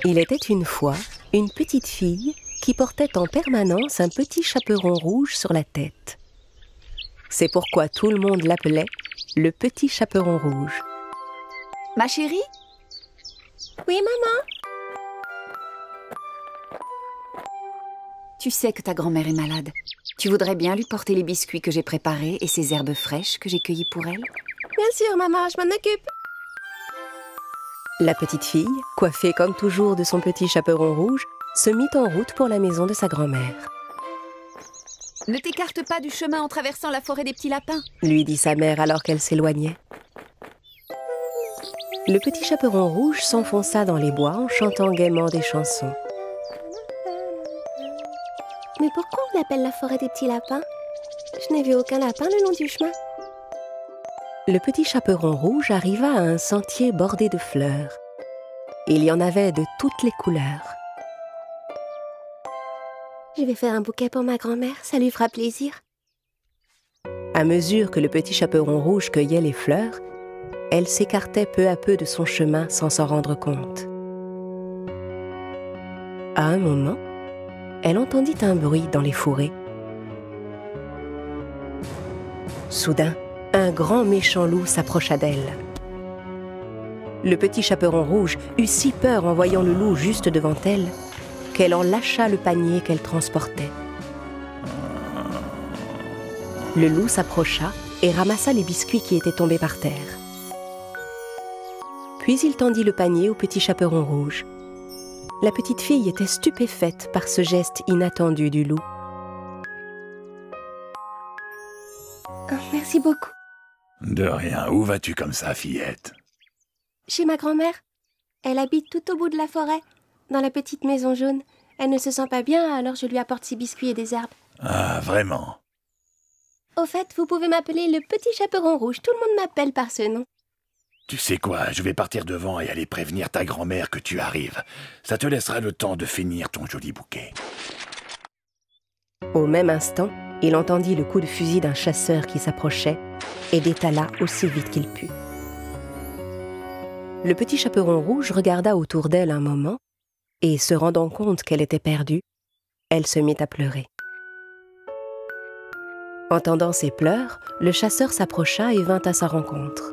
Il était une fois une petite fille qui portait en permanence un petit chaperon rouge sur la tête. C'est pourquoi tout le monde l'appelait le petit chaperon rouge. Ma chérie? Oui, maman? Tu sais que ta grand-mère est malade. Tu voudrais bien lui porter les biscuits que j'ai préparés et ces herbes fraîches que j'ai cueillies pour elle? Bien sûr, maman, je m'en occupe. La petite fille, coiffée comme toujours de son petit chaperon rouge, se mit en route pour la maison de sa grand-mère. Ne t'écarte pas du chemin en traversant la forêt des petits lapins, lui dit sa mère alors qu'elle s'éloignait. Le petit chaperon rouge s'enfonça dans les bois en chantant gaiement des chansons. Mais pourquoi on l'appelle la forêt des petits lapins? Je n'ai vu aucun lapin le long du chemin. Le petit chaperon rouge arriva à un sentier bordé de fleurs. Il y en avait de toutes les couleurs. Je vais faire un bouquet pour ma grand-mère, ça lui fera plaisir. À mesure que le petit chaperon rouge cueillait les fleurs, elle s'écartait peu à peu de son chemin sans s'en rendre compte. À un moment, elle entendit un bruit dans les fourrés. Soudain, un grand méchant loup s'approcha d'elle. Le petit chaperon rouge eut si peur en voyant le loup juste devant elle qu'elle en lâcha le panier qu'elle transportait. Le loup s'approcha et ramassa les biscuits qui étaient tombés par terre. Puis il tendit le panier au petit chaperon rouge. La petite fille était stupéfaite par ce geste inattendu du loup. Oh, merci beaucoup. De rien, où vas-tu comme ça, fillette? Chez ma grand-mère. Elle habite tout au bout de la forêt, dans la petite maison jaune. Elle ne se sent pas bien, alors je lui apporte ses biscuits et des herbes. Ah, vraiment? Au fait, vous pouvez m'appeler le petit chaperon rouge. Tout le monde m'appelle par ce nom. Tu sais quoi, je vais partir devant et aller prévenir ta grand-mère que tu arrives. Ça te laissera le temps de finir ton joli bouquet. Au même instant, il entendit le coup de fusil d'un chasseur qui s'approchait et détala aussi vite qu'il put. Le petit chaperon rouge regarda autour d'elle un moment et, se rendant compte qu'elle était perdue, elle se mit à pleurer. Entendant ses pleurs, le chasseur s'approcha et vint à sa rencontre.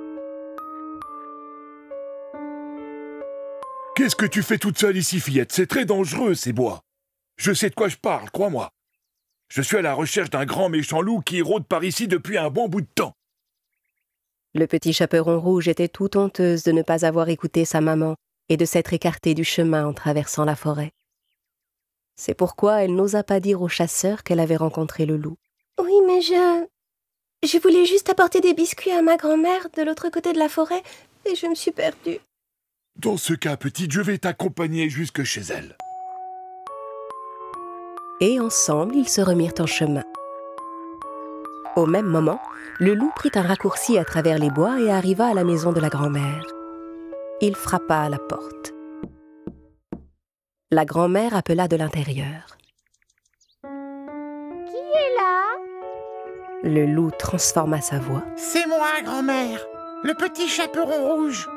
« Qu'est-ce que tu fais toute seule ici, fillette? C'est très dangereux, ces bois. Je sais de quoi je parle, crois-moi. Je suis à la recherche d'un grand méchant loup qui rôde par ici depuis un bon bout de temps. » Le petit chaperon rouge était tout honteuse de ne pas avoir écouté sa maman et de s'être écartée du chemin en traversant la forêt. C'est pourquoi elle n'osa pas dire au chasseur qu'elle avait rencontré le loup. Oui, mais je voulais juste apporter des biscuits à ma grand-mère de l'autre côté de la forêt et je me suis perdue. Dans ce cas, petite, je vais t'accompagner jusque chez elle. Et ensemble, ils se remirent en chemin. Au même moment, le loup prit un raccourci à travers les bois et arriva à la maison de la grand-mère. Il frappa à la porte. La grand-mère appela de l'intérieur. Qui est là? Le loup transforma sa voix. C'est moi, grand-mère, le petit chaperon rouge.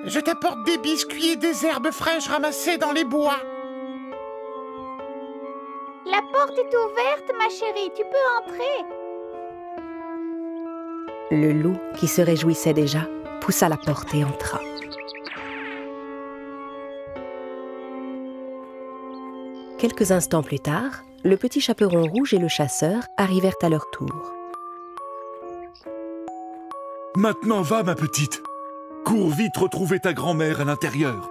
Je t'apporte des biscuits et des herbes fraîches ramassées dans les bois. La porte est ouverte, ma chérie, tu peux entrer. Le loup, qui se réjouissait déjà, poussa la porte et entra. Quelques instants plus tard, le petit chaperon rouge et le chasseur arrivèrent à leur tour. « Maintenant, va, ma petite. Cours vite retrouver ta grand-mère à l'intérieur. »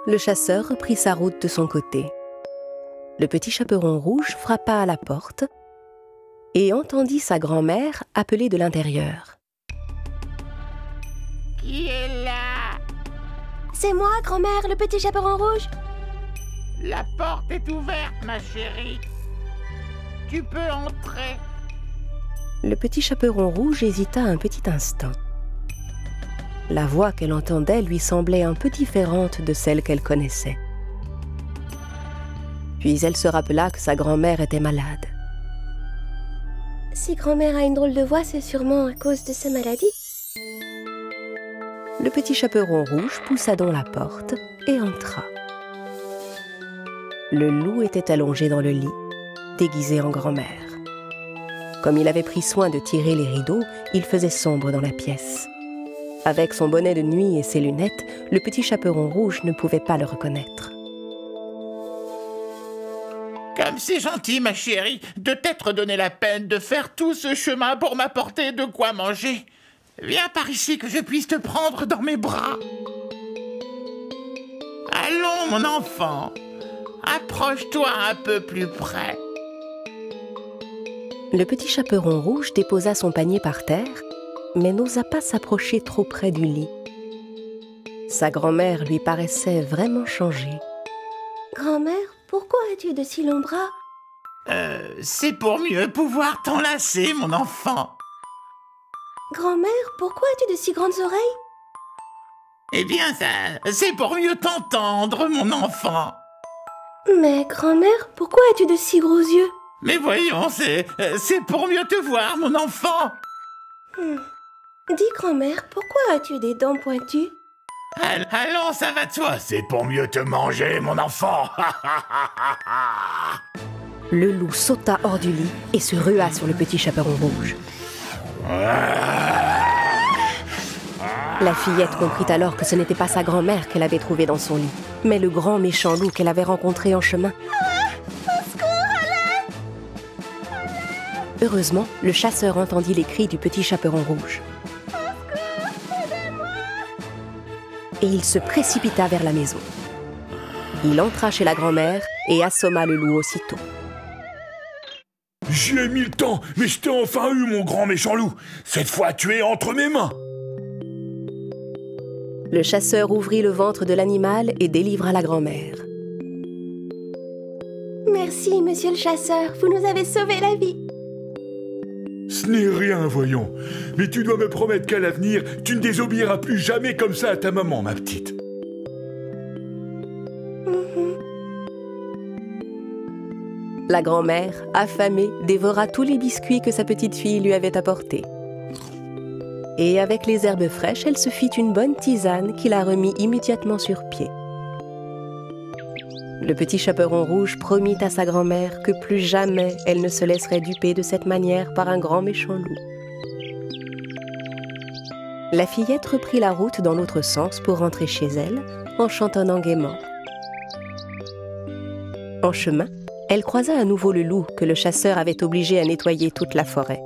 Le chasseur reprit sa route de son côté. Le petit chaperon rouge frappa à la porte et entendit sa grand-mère appeler de l'intérieur. Qui est là? C'est moi, grand-mère, le petit chaperon rouge. La porte est ouverte, ma chérie. Tu peux entrer. Le petit chaperon rouge hésita un petit instant. La voix qu'elle entendait lui semblait un peu différente de celle qu'elle connaissait. Puis elle se rappela que sa grand-mère était malade. Si grand-mère a une drôle de voix, c'est sûrement à cause de sa maladie. le petit chaperon rouge poussa donc la porte et entra. Le loup était allongé dans le lit, déguisé en grand-mère. Comme il avait pris soin de tirer les rideaux, il faisait sombre dans la pièce. Avec son bonnet de nuit et ses lunettes, le petit chaperon rouge ne pouvait pas le reconnaître. Comme c'est gentil, ma chérie, de t'être donné la peine de faire tout ce chemin pour m'apporter de quoi manger. Viens par ici que je puisse te prendre dans mes bras. Allons, mon enfant, approche-toi un peu plus près. Le petit chaperon rouge déposa son panier par terre, mais n'osa pas s'approcher trop près du lit. Sa grand-mère lui paraissait vraiment changée. Grand-mère, pourquoi as-tu de si longs bras? C'est pour mieux pouvoir t'enlacer, mon enfant. Grand-mère, pourquoi as-tu de si grandes oreilles? Eh bien, c'est pour mieux t'entendre, mon enfant. Mais grand-mère, pourquoi as-tu de si gros yeux? Mais voyons, c'est pour mieux te voir, mon enfant. Dis, grand-mère, pourquoi as-tu des dents pointues? Allons, ça va de soi, c'est pour mieux te manger, mon enfant. Le loup sauta hors du lit et se rua sur le petit chaperon rouge. La fillette comprit alors que ce n'était pas sa grand-mère qu'elle avait trouvée dans son lit, mais le grand méchant loup qu'elle avait rencontré en chemin. Heureusement, le chasseur entendit les cris du petit chaperon rouge. Et il se précipita vers la maison. Il entra chez la grand-mère et assomma le loup aussitôt. J'y ai mis le temps, mais je t'ai enfin eu, mon grand méchant loup. Cette fois, tu es entre mes mains. Le chasseur ouvrit le ventre de l'animal et délivra la grand-mère. Merci, monsieur le chasseur, vous nous avez sauvé la vie. Ce n'est rien, voyons. Mais tu dois me promettre qu'à l'avenir, tu ne désobéiras plus jamais comme ça à ta maman, ma petite. La grand-mère, affamée, dévora tous les biscuits que sa petite fille lui avait apportés. Et avec les herbes fraîches, elle se fit une bonne tisane qui la remit immédiatement sur pied. Le petit chaperon rouge promit à sa grand-mère que plus jamais elle ne se laisserait duper de cette manière par un grand méchant loup. La fillette reprit la route dans l'autre sens pour rentrer chez elle, en chantonnant gaiement. En chemin, elle croisa à nouveau le loup que le chasseur avait obligé à nettoyer toute la forêt.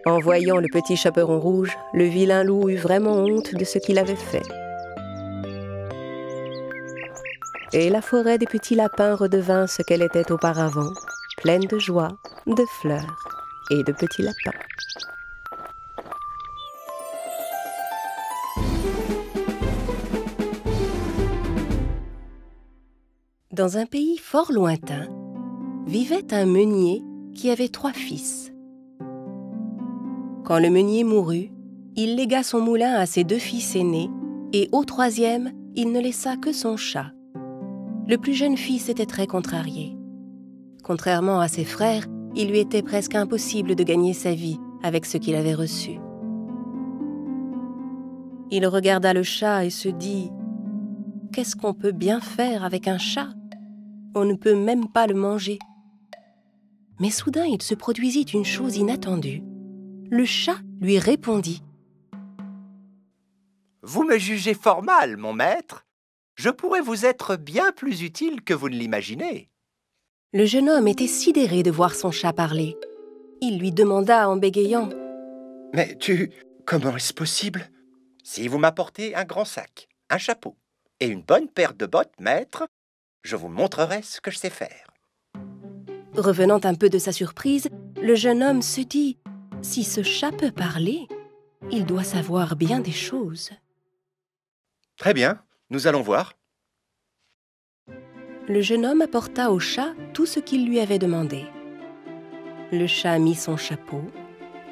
En voyant le petit chaperon rouge, le vilain loup eut vraiment honte de ce qu'il avait fait. Et la forêt des petits lapins redevint ce qu'elle était auparavant, pleine de joie, de fleurs et de petits lapins. Dans un pays fort lointain, vivait un meunier qui avait 3 fils. Quand le meunier mourut, il légua son moulin à ses 2 fils aînés et au 3e, il ne laissa que son chat. Le plus jeune fils était très contrarié. Contrairement à ses frères, il lui était presque impossible de gagner sa vie avec ce qu'il avait reçu. Il regarda le chat et se dit « Qu'est-ce qu'on peut bien faire avec un chat ? On ne peut même pas le manger. » Mais soudain, il se produisit une chose inattendue. Le chat lui répondit. « Vous me jugez fort mal, mon maître. Je pourrais vous être bien plus utile que vous ne l'imaginez. » Le jeune homme était sidéré de voir son chat parler. Il lui demanda en bégayant. « Mais comment est-ce possible? Si vous m'apportez un grand sac, un chapeau et une bonne paire de bottes, maître, je vous montrerai ce que je sais faire. » Revenant un peu de sa surprise, le jeune homme se dit « Si ce chat peut parler, il doit savoir bien des choses. » Très bien, nous allons voir. Le jeune homme apporta au chat tout ce qu'il lui avait demandé. Le chat mit son chapeau,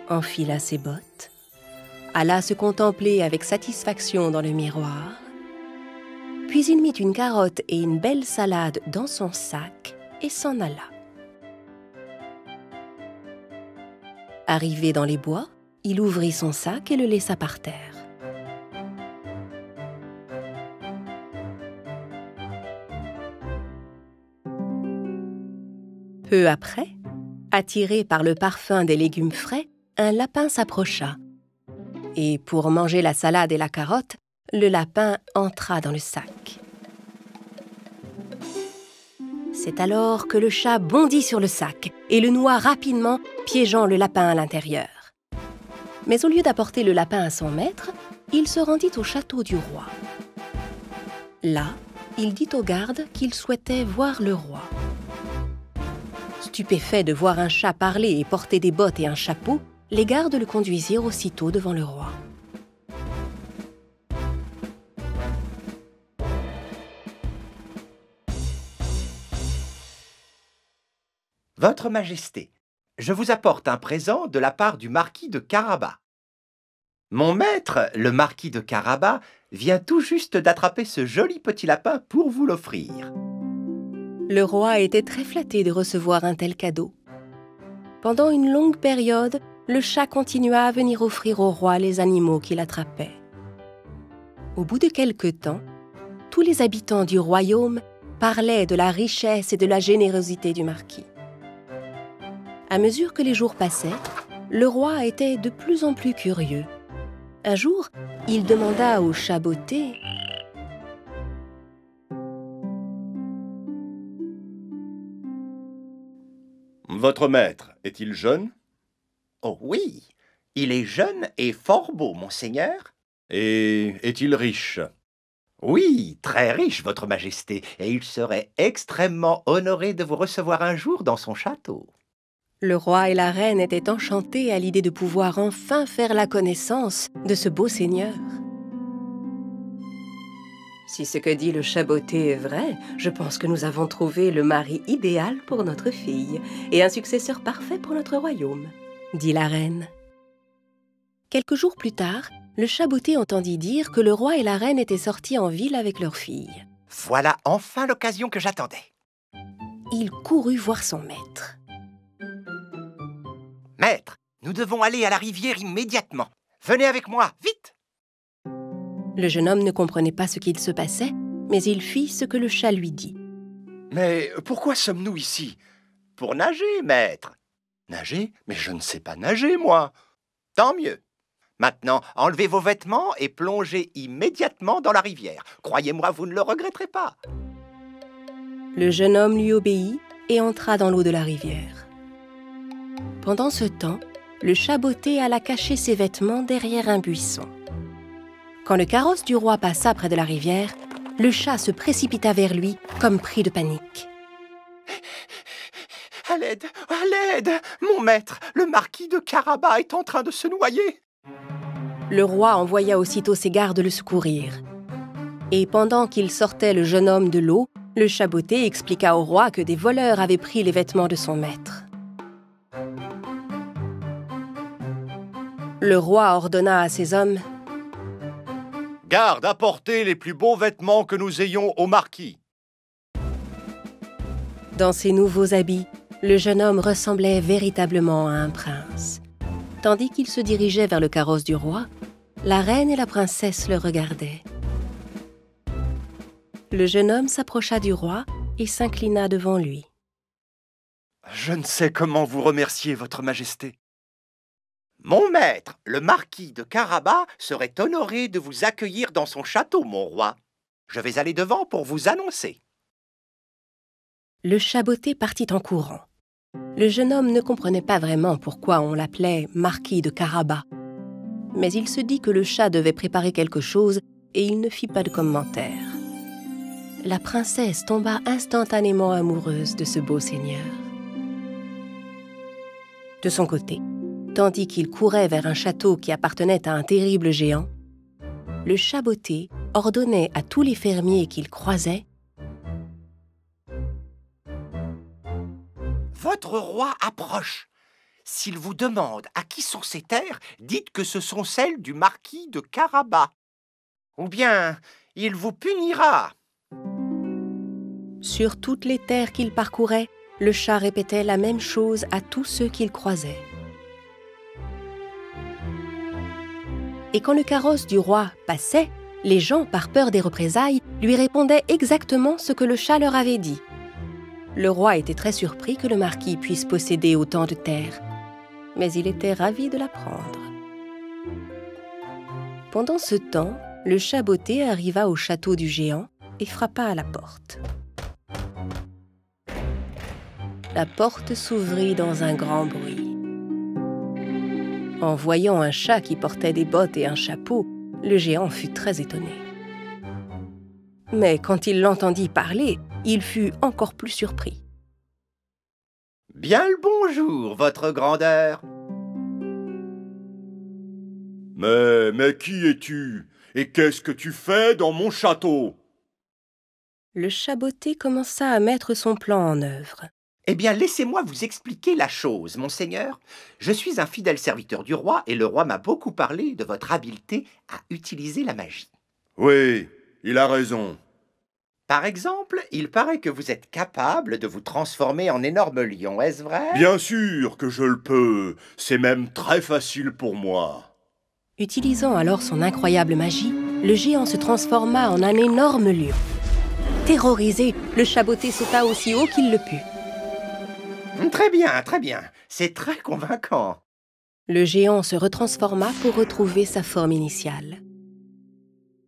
enfila ses bottes, alla se contempler avec satisfaction dans le miroir, puis il mit une carotte et une belle salade dans son sac et s'en alla. Arrivé dans les bois, il ouvrit son sac et le laissa par terre. Peu après, attiré par le parfum des légumes frais, un lapin s'approcha. Et pour manger la salade et la carotte, le lapin entra dans le sac. C'est alors que le chat bondit sur le sac et le noua rapidement, piégeant le lapin à l'intérieur. Mais au lieu d'apporter le lapin à son maître, il se rendit au château du roi. Là, il dit aux gardes qu'il souhaitait voir le roi. Stupéfaits de voir un chat parler et porter des bottes et un chapeau, les gardes le conduisirent aussitôt devant le roi. Votre Majesté, je vous apporte un présent de la part du marquis de Carabas. Mon maître, le marquis de Carabas, vient tout juste d'attraper ce joli petit lapin pour vous l'offrir. Le roi était très flatté de recevoir un tel cadeau. Pendant une longue période, le chat continua à venir offrir au roi les animaux qu'il attrapait. Au bout de quelque temps, tous les habitants du royaume parlaient de la richesse et de la générosité du marquis. À mesure que les jours passaient, le roi était de plus en plus curieux. Un jour, il demanda au chat botté: Votre maître est-il jeune? Oh oui, il est jeune et fort beau, monseigneur. Et est-il riche? Oui, très riche, votre Majesté, et il serait extrêmement honoré de vous recevoir un jour dans son château. Le roi et la reine étaient enchantés à l'idée de pouvoir enfin faire la connaissance de ce beau seigneur. Si ce que dit le chat botté est vrai, je pense que nous avons trouvé le mari idéal pour notre fille et un successeur parfait pour notre royaume, dit la reine. Quelques jours plus tard, le chat botté entendit dire que le roi et la reine étaient sortis en ville avec leur fille. Voilà enfin l'occasion que j'attendais. Il courut voir son maître. Maître, nous devons aller à la rivière immédiatement. Venez avec moi, vite! Le jeune homme ne comprenait pas ce qu'il se passait, mais il fit ce que le chat lui dit. Mais pourquoi sommes-nous ici? Pour nager, maître. Nager? Mais je ne sais pas nager, moi. Tant mieux. Maintenant, enlevez vos vêtements et plongez immédiatement dans la rivière. Croyez-moi, vous ne le regretterez pas. Le jeune homme lui obéit et entra dans l'eau de la rivière. Pendant ce temps, le chat botté alla cacher ses vêtements derrière un buisson. Quand le carrosse du roi passa près de la rivière, le chat se précipita vers lui comme pris de panique. À l'aide! À l'aide! Mon maître, le marquis de Carabas est en train de se noyer. Le roi envoya aussitôt ses gardes le secourir. Et pendant qu'il sortait le jeune homme de l'eau, le chat botté expliqua au roi que des voleurs avaient pris les vêtements de son maître. Le roi ordonna à ses hommes: Garde, apportez les plus beaux vêtements que nous ayons au marquis. Dans ses nouveaux habits, le jeune homme ressemblait véritablement à un prince. Tandis qu'il se dirigeait vers le carrosse du roi, la reine et la princesse le regardaient. Le jeune homme s'approcha du roi et s'inclina devant lui. Je ne sais comment vous remercier, votre Majesté. Mon maître, le marquis de Carabas, serait honoré de vous accueillir dans son château, mon roi. Je vais aller devant pour vous annoncer. Le chat botté partit en courant. Le jeune homme ne comprenait pas vraiment pourquoi on l'appelait marquis de Carabas. Mais il se dit que le chat devait préparer quelque chose et il ne fit pas de commentaire. La princesse tomba instantanément amoureuse de ce beau seigneur. De son côté, tandis qu'il courait vers un château qui appartenait à un terrible géant, le chat botté ordonnait à tous les fermiers qu'il croisait: Votre roi approche. S'il vous demande à qui sont ces terres, dites que ce sont celles du marquis de Carabas. Ou bien, il vous punira. Sur toutes les terres qu'il parcourait, le chat répétait la même chose à tous ceux qu'il croisait. Et quand le carrosse du roi passait, les gens, par peur des représailles, lui répondaient exactement ce que le chat leur avait dit. Le roi était très surpris que le marquis puisse posséder autant de terre, mais il était ravi de l'apprendre. Pendant ce temps, le chat botté arriva au château du géant et frappa à la porte. La porte s'ouvrit dans un grand bruit. En voyant un chat qui portait des bottes et un chapeau, le géant fut très étonné. Mais quand il l'entendit parler, il fut encore plus surpris. « Bien le bonjour, votre grandeur !»« Mais qui es-tu? Et qu'est-ce que tu fais dans mon château ?» Le chat botté commença à mettre son plan en œuvre. Eh bien, laissez-moi vous expliquer la chose, monseigneur. Je suis un fidèle serviteur du roi et le roi m'a beaucoup parlé de votre habileté à utiliser la magie. Oui, il a raison. Par exemple, il paraît que vous êtes capable de vous transformer en énorme lion, est-ce vrai? Bien sûr que je le peux. C'est même très facile pour moi. Utilisant alors son incroyable magie, le géant se transforma en un énorme lion. Terrorisé, le chat botté sauta aussi haut qu'il le put. Très bien, très bien. C'est très convaincant. Le géant se retransforma pour retrouver sa forme initiale.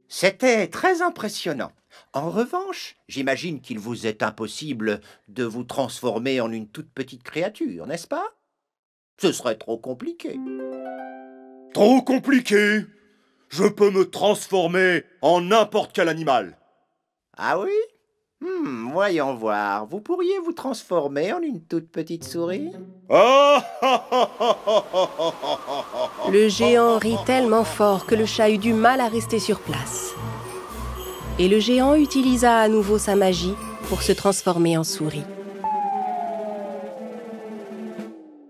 C'était très impressionnant. En revanche, j'imagine qu'il vous est impossible de vous transformer en une toute petite créature, n'est-ce pas? Ce serait trop compliqué. Trop compliqué? Je peux me transformer en n'importe quel animal. Ah oui? Voyons voir. Vous pourriez vous transformer en une toute petite souris? Le géant rit tellement fort que le chat eut du mal à rester sur place. Et le géant utilisa à nouveau sa magie pour se transformer en souris.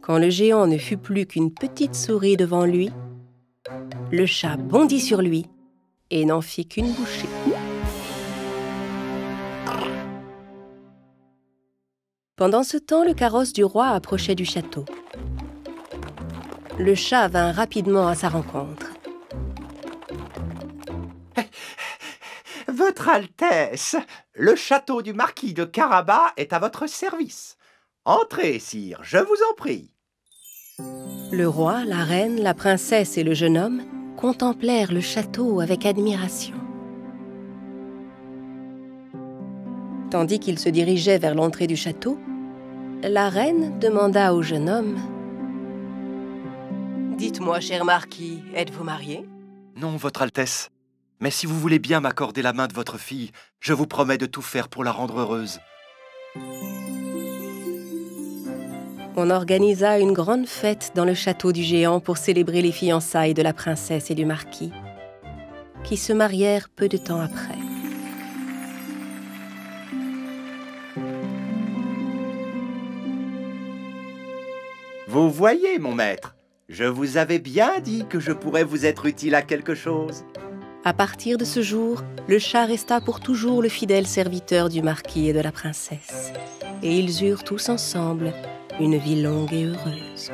Quand le géant ne fut plus qu'une petite souris devant lui, le chat bondit sur lui et n'en fit qu'une bouchée. Pendant ce temps, le carrosse du roi approchait du château. Le chat vint rapidement à sa rencontre. Votre Altesse, le château du marquis de Carabas est à votre service. Entrez, sire, je vous en prie. Le roi, la reine, la princesse et le jeune homme contemplèrent le château avec admiration. Tandis qu'ils se dirigeaient vers l'entrée du château, la reine demanda au jeune homme « Dites-moi, cher marquis, êtes-vous marié ?»« Non, votre Altesse. Mais si vous voulez bien m'accorder la main de votre fille, je vous promets de tout faire pour la rendre heureuse. » On organisa une grande fête dans le château du géant pour célébrer les fiançailles de la princesse et du marquis, qui se marièrent peu de temps après. Vous voyez, mon maître, je vous avais bien dit que je pourrais vous être utile à quelque chose. À partir de ce jour, le chat resta pour toujours le fidèle serviteur du marquis et de la princesse. Et ils eurent tous ensemble une vie longue et heureuse.